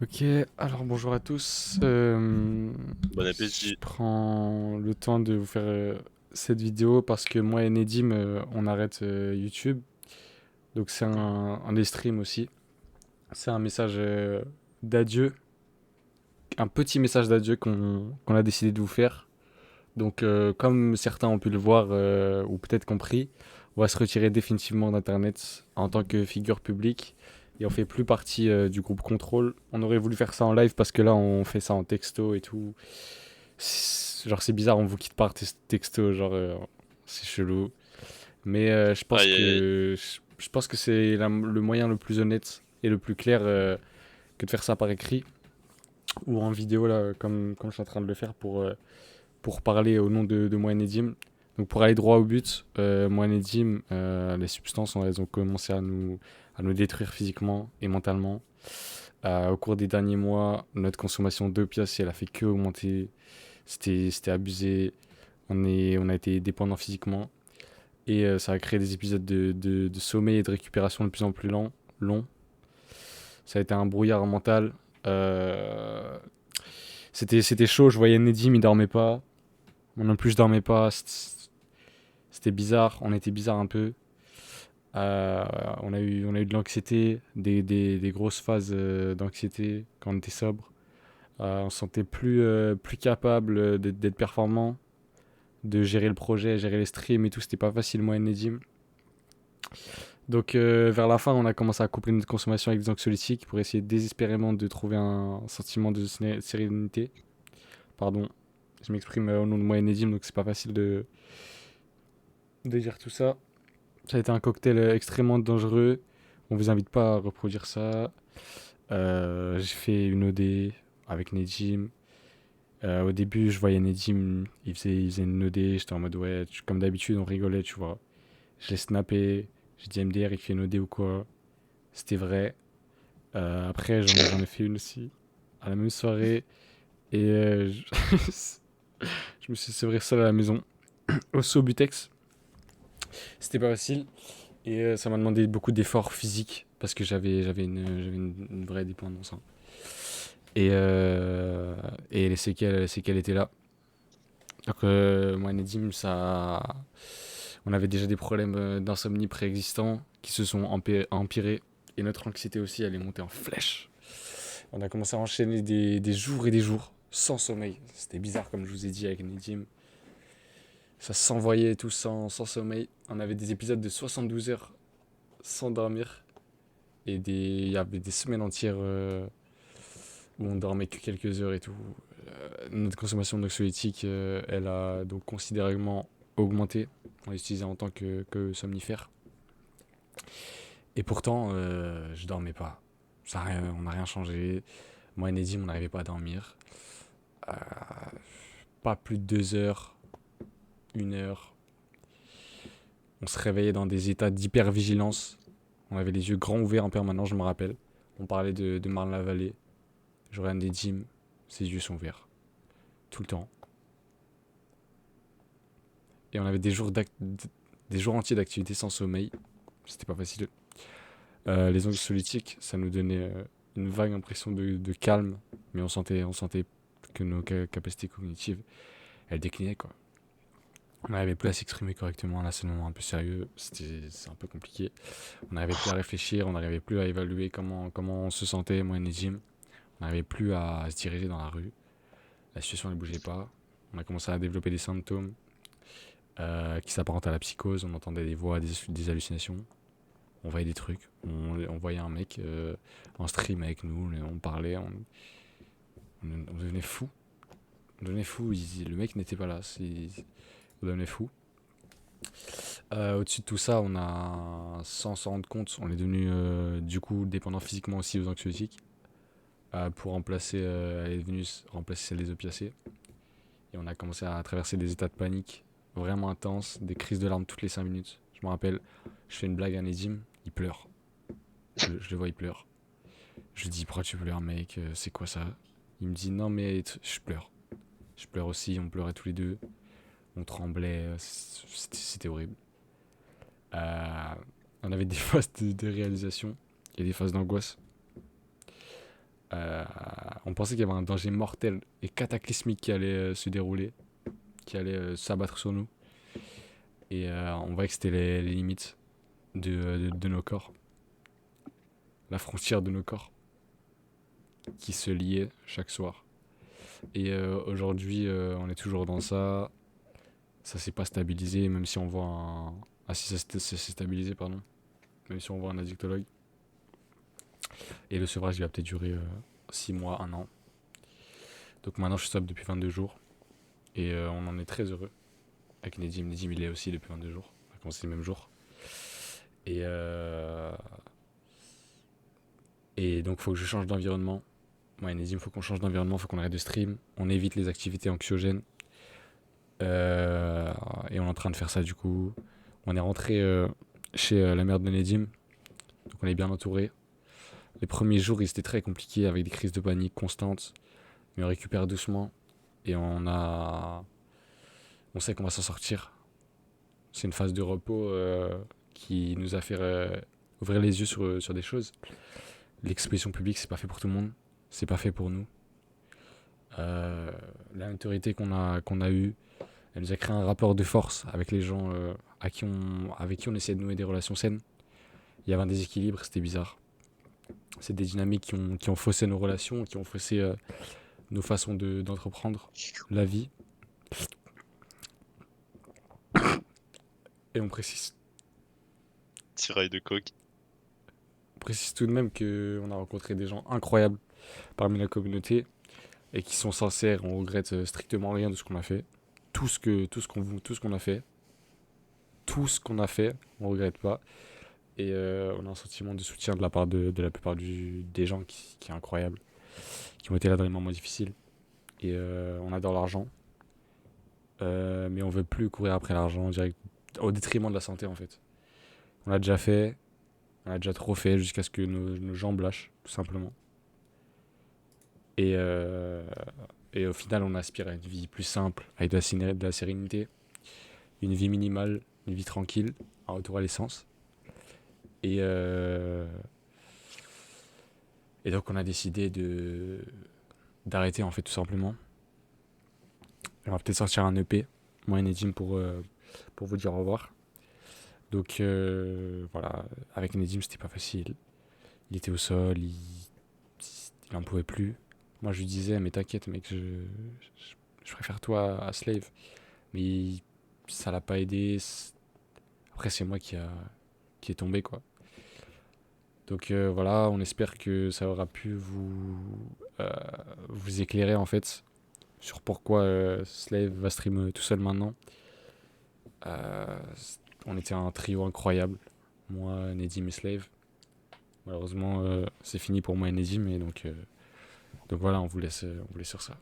Ok, alors bonjour à tous. Bon Je appétit. prends le temps de vous faire cette vidéo parce que moi et Nedim, on arrête YouTube. Donc c'est un des streams aussi. C'est un message d'adieu, un petit message d'adieu qu'on a décidé de vous faire. Donc comme certains ont pu le voir ou peut-être compris, on va se retirer définitivement d'Internet en tant que figure publique. Et on fait plus partie du groupe Contrôle. On aurait voulu faire ça en live parce que là on fait ça en texto et tout. Genre c'est bizarre, on vous quitte par texto, genre c'est chelou. Mais Aïe aïe aïe. je pense que c'est le moyen le plus honnête et le plus clair que de faire ça par écrit ou en vidéo là, comme je suis en train de le faire pour parler au nom de moi et Nedim. Donc pour aller droit au but, moi et Nedim, les substances elles ont commencé à nous détruire physiquement et mentalement. Au cours des derniers mois, notre consommation d'opiacés elle a fait que augmenter. C'était abusé. On a été dépendant physiquement. Et ça a créé des épisodes de sommeil et de récupération de plus en plus longs. Ça a été un brouillard mental. Euh, c'était chaud. Je voyais Nedim, il dormait pas. Moi non plus, je dormais pas. C'était bizarre. On était bizarre un peu. Euh, on a eu de l'anxiété, des grosses phases d'anxiété quand on était sobre. On se sentait plus capable d'être performant, de gérer le projet, gérer les streams et tout. C'était pas facile, moi et Nedim. Donc vers la fin, on a commencé à coupler notre consommation avec des anxiolytiques pour essayer désespérément de trouver un sentiment de sérénité. Pardon, je m'exprime au nom de moi et Nedim, donc c'est pas facile de dire tout ça. Ça a été un cocktail extrêmement dangereux. On vous invite pas à reproduire ça. J'ai fait une OD avec Nedim. Au début, je voyais Nedim, il faisait une OD. J'étais en mode ouais, comme d'habitude, on rigolait, tu vois. Je l'ai snappé. J'ai dit MDR, il fait une OD ou quoi. C'était vrai. Après, j'en ai fait une aussi, à la même soirée. Et je me suis sevré seul à la maison, au Sobutex. C'était pas facile. Et ça m'a demandé beaucoup d'efforts physiques, parce que j'avais une vraie dépendance, hein. Et, euh, et les séquelles étaient là. Donc, moi et Nedim, on avait déjà des problèmes d'insomnie préexistants qui se sont empirés. Et notre anxiété aussi, elle est montée en flèche. On a commencé à enchaîner des jours et des jours sans sommeil. C'était bizarre, comme je vous ai dit avec Nedim. Ça s'envoyait tout sans sommeil. On avait des épisodes de 72 heures sans dormir. Et il y avait des semaines entières où on dormait que quelques heures et tout. Notre consommation d'anxiolytiques, elle a donc considérablement augmenté. On l'utilisait en tant que somnifère. Et pourtant, je dormais pas. On n'a rien changé. Moi et Nedim, on n'arrivait pas à dormir. Euh, Pas plus de 2 heures, 1 heure. On se réveillait dans des états d'hypervigilance. On avait les yeux grands ouverts en permanence, je me rappelle. On parlait de Marne-la-Vallée. Je regarde Nedim, ses yeux sont ouverts. Tout le temps. Et on avait des jours entiers d'activité sans sommeil. C'était pas facile. Les anxiolytiques, ça nous donnait une vague impression de calme. Mais on sentait que nos capacités cognitives, elles déclinaient, quoi. On n'arrivait plus à s'exprimer correctement. Là, c'est le moment un peu sérieux. C'est un peu compliqué. On n'arrivait plus à réfléchir. On n'arrivait plus à évaluer comment on se sentait, moi et Nedim. On n'arrivait plus à se diriger dans la rue. La situation ne bougeait pas. On a commencé à développer des symptômes qui s'apparentent à la psychose. On entendait des voix, des hallucinations. On voyait des trucs. On voyait un mec en stream avec nous. On parlait. On devenait fou. On devenait fou. Le mec n'était pas là. On devenait fou. Au-dessus de tout ça, sans s'en rendre compte, on est devenu du coup dépendant physiquement aussi aux anxiolytiques elle est venue remplacer celle des opiacés. Et on a commencé à traverser des états de panique vraiment intenses, des crises de larmes toutes les 5 minutes. Je me rappelle, je fais une blague à Nedim, il pleure. Je le vois, il pleure. Je lui dis, pourquoi tu pleures, mec? C'est quoi ça? Il me dit, non, mais je pleure. Je pleure aussi, on pleurait tous les deux. On tremblait, c'était horrible. On avait des phases de réalisation et des phases d'angoisse. Euh, on pensait qu'il y avait un danger mortel et cataclysmique qui allait se dérouler, qui allait s'abattre sur nous. Et on voyait que c'était les limites de nos corps, la frontière de nos corps qui se liaient chaque soir. Et aujourd'hui, on est toujours dans ça. Ça s'est pas stabilisé, même si on voit un. Ah, si, ça s'est stabilisé, pardon. Même si on voit un addictologue. Et le sevrage, il va peut-être durer 6 mois, 1 an. Donc maintenant, je suis sobre depuis 22 jours. Et on en est très heureux. Avec Nedim. Nedim, il est aussi depuis 22 jours. On a commencé le même jour. Et donc, il faut que je change d'environnement. Moi et Nedim, il faut qu'on change d'environnement, il faut qu'on arrête de stream. On évite les activités anxiogènes. Et on est en train de faire ça du coup. On est rentré chez la mère de Nedim. Donc on est bien entouré. Les premiers jours, ils étaient très compliqués avec des crises de panique constantes. Mais on récupère doucement. Et on sait qu'on va s'en sortir. C'est une phase de repos qui nous a fait ouvrir les yeux sur des choses. L'exposition publique, c'est pas fait pour tout le monde. C'est pas fait pour nous. La notoriété qu'on a eue, elle nous a créé un rapport de force avec les gens avec qui on essayait de nouer des relations saines. Il y avait un déséquilibre, c'était bizarre. C'est des dynamiques qui ont faussé nos relations, qui ont faussé nos façons d'entreprendre la vie. Et Tiraille de coke. on précise tout de même qu'on a rencontré des gens incroyables parmi la communauté et qui sont sincères. On regrette strictement rien de ce qu'on a fait. Tout ce qu'on a fait, on regrette pas. Et on a un sentiment de soutien de la part de la plupart des gens qui est incroyable, qui ont été là dans les moments difficiles. Et on adore l'argent, mais on veut plus courir après l'argent direct, au détriment de la santé en fait. On l'a déjà fait, on a déjà trop fait jusqu'à ce que nos jambes lâchent, tout simplement. Et, euh, et au final, on aspire à une vie plus simple, avec de la sérénité, une vie minimale, une vie tranquille, un retour à l'essence. Et, euh, et donc on a décidé d'arrêter en fait tout simplement. On va peut-être sortir un EP, moi et Nedim, pour vous dire au revoir. Donc voilà, avec Nedim c'était pas facile. Il était au sol, il en pouvait plus. Moi je lui disais mais t'inquiète mec, je préfère toi à Slave. Mais ça l'a pas aidé. Après c'est moi qui est tombé quoi. Donc voilà, on espère que ça aura pu euh, vous éclairer en fait sur pourquoi Slave va stream tout seul maintenant. Euh, on était un trio incroyable, moi, Nedim et Slave. Malheureusement, c'est fini pour moi et Nedim, et donc voilà, on vous laisse sur ça.